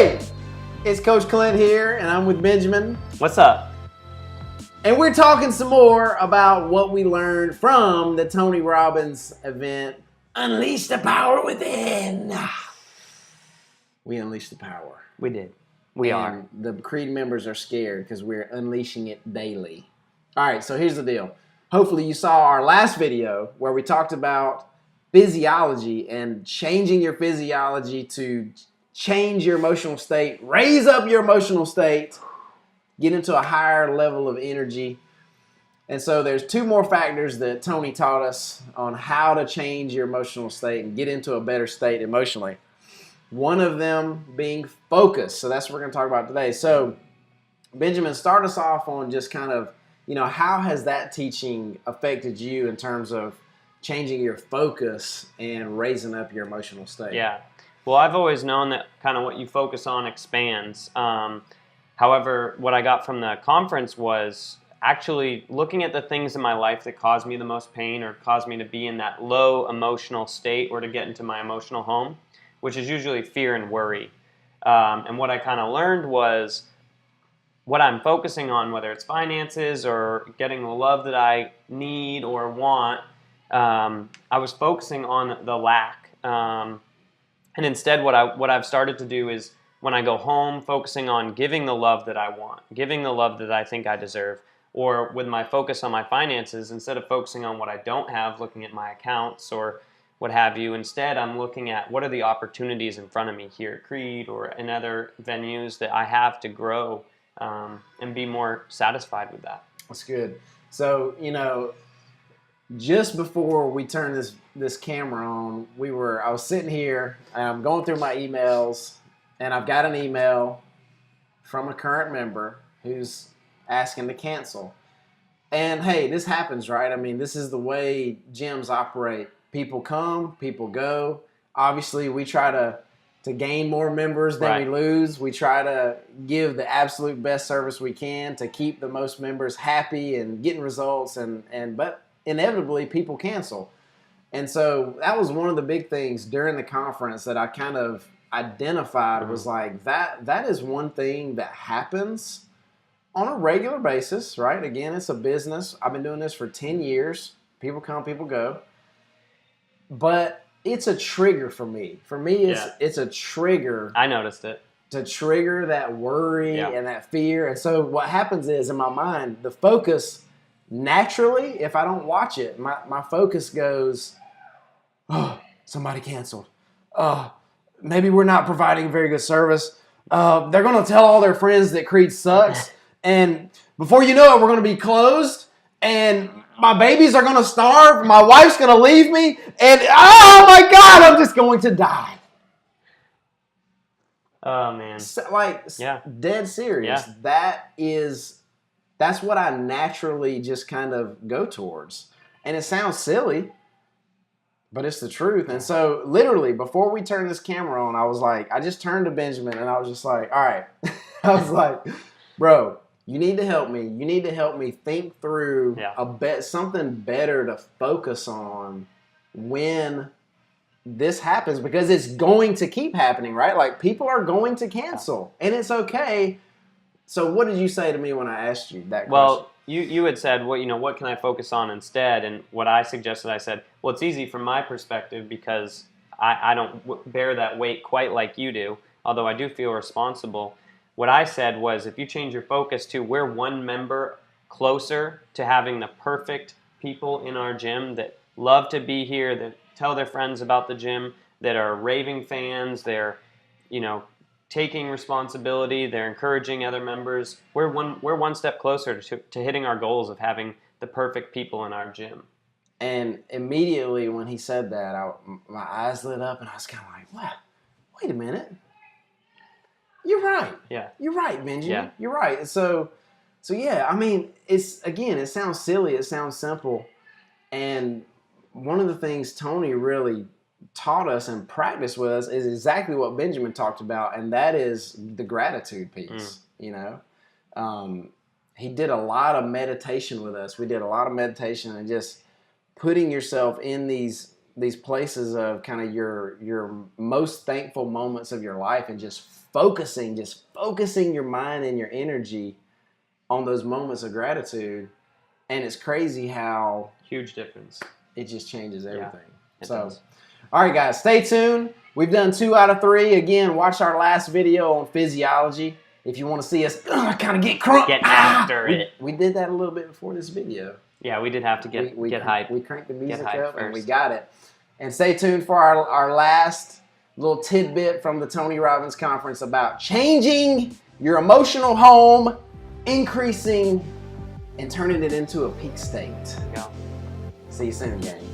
Hey, it's Coach Clint here, and I'm with Benjamin. What's up? And we're talking some more about what we learned from the Tony Robbins event, Unleash the Power Within. We unleashed the power. We did. We are. The Creed members are scared because we're unleashing it daily. All right, so here's the deal. Hopefully you saw our last video where we talked about physiology and changing your physiology to change your emotional state, raise up your emotional state, get into a higher level of energy. And so there's two more factors that Tony taught us on how to change your emotional state and get into a better state emotionally. One of them being focus. So that's what we're going to talk about today. So Benjamin, start us off on just kind of, how has that teaching affected you in terms of changing your focus and raising up your emotional state? Yeah. Well, I've always known that kind of what you focus on expands. However, what I got from the conference was actually looking at the things in my life that caused me the most pain or caused me to be in that low emotional state or to get into my emotional home, which is usually fear and worry. And what I kind of learned was what I'm focusing on, whether it's finances or getting the love that I need or want, I was focusing on the lack. And instead what I've started to do is when I go home, focusing on giving the love that I want, giving the love that I think I deserve, or with my focus on my finances, instead of focusing on what I don't have, looking at my accounts or what have you, instead I'm looking at what are the opportunities in front of me here at Creed or in other venues that I have to grow and be more satisfied with that. That's good. So, just before we turned this camera on, I was sitting here and I'm going through my emails, and I've got an email from a current member who's asking to cancel. And hey, this happens, right? I mean, this is the way gyms operate. People come, people go. Obviously, we try to gain more members than we lose. We try to give the absolute best service we can to keep the most members happy and getting results, but inevitably people cancel. And so that was one of the big things during the conference that I kind of identified was like that is one thing that happens on a regular basis, right? Again, it's a business. I've been doing this for 10 years. People come, people go. But it's a trigger for me. For me, it's a trigger. I noticed it. To trigger that worry and that fear. And so what happens is in my mind, the focus naturally, if I don't watch it, my focus goes, oh, somebody canceled. Maybe we're not providing very good service. They're going to tell all their friends that Creed sucks. And before you know it, we're going to be closed. And my babies are going to starve. My wife's going to leave me. And oh my God, I'm just going to die. Oh, man. Dead serious. Yeah. That's what I naturally just kind of go towards. And it sounds silly, but it's the truth. And so literally before we turned this camera on, I was like, I just turned to Benjamin and I was just like, all right. I was like, bro, you need to help me. You need to help me think through something better to focus on when this happens, because it's going to keep happening, right? Like people are going to cancel and it's okay. So what did you say to me when I asked you that question? Well, you had said, what can I focus on instead? And what I suggested, I said, well, it's easy from my perspective because I don't bear that weight quite like you do, although I do feel responsible. What I said was if you change your focus to we're one member closer to having the perfect people in our gym that love to be here, that tell their friends about the gym, that are raving fans, they're, taking responsibility, they're encouraging other members. We're one step closer to hitting our goals of having the perfect people in our gym. And immediately when he said that, my eyes lit up and I was kind of like, what? Wait a minute. You're right. Yeah. You're right, Benjamin. Yeah. You're right. So yeah, I mean, it sounds silly. It sounds simple. And one of the things Tony really taught us and practiced with us is exactly what Benjamin talked about, and that is the gratitude piece. He did a lot of meditation with us. We did a lot of meditation and just putting yourself in these places of kind of your most thankful moments of your life and just just focusing your mind and your energy on those moments of gratitude. And it's crazy how huge difference. It just changes everything. It So, does. all right, guys, stay tuned. We've done 2 out of 3. Again, watch our last video on physiology. If you want to see us kind of get crunk. Get after it. We did that a little bit before this video. Yeah, we did have to get hype. We cranked the music hype up and we first. got it. And stay tuned for our last little tidbit from the Tony Robbins conference about changing your emotional home, increasing and turning it into a peak state. Yeah. See you soon, gang.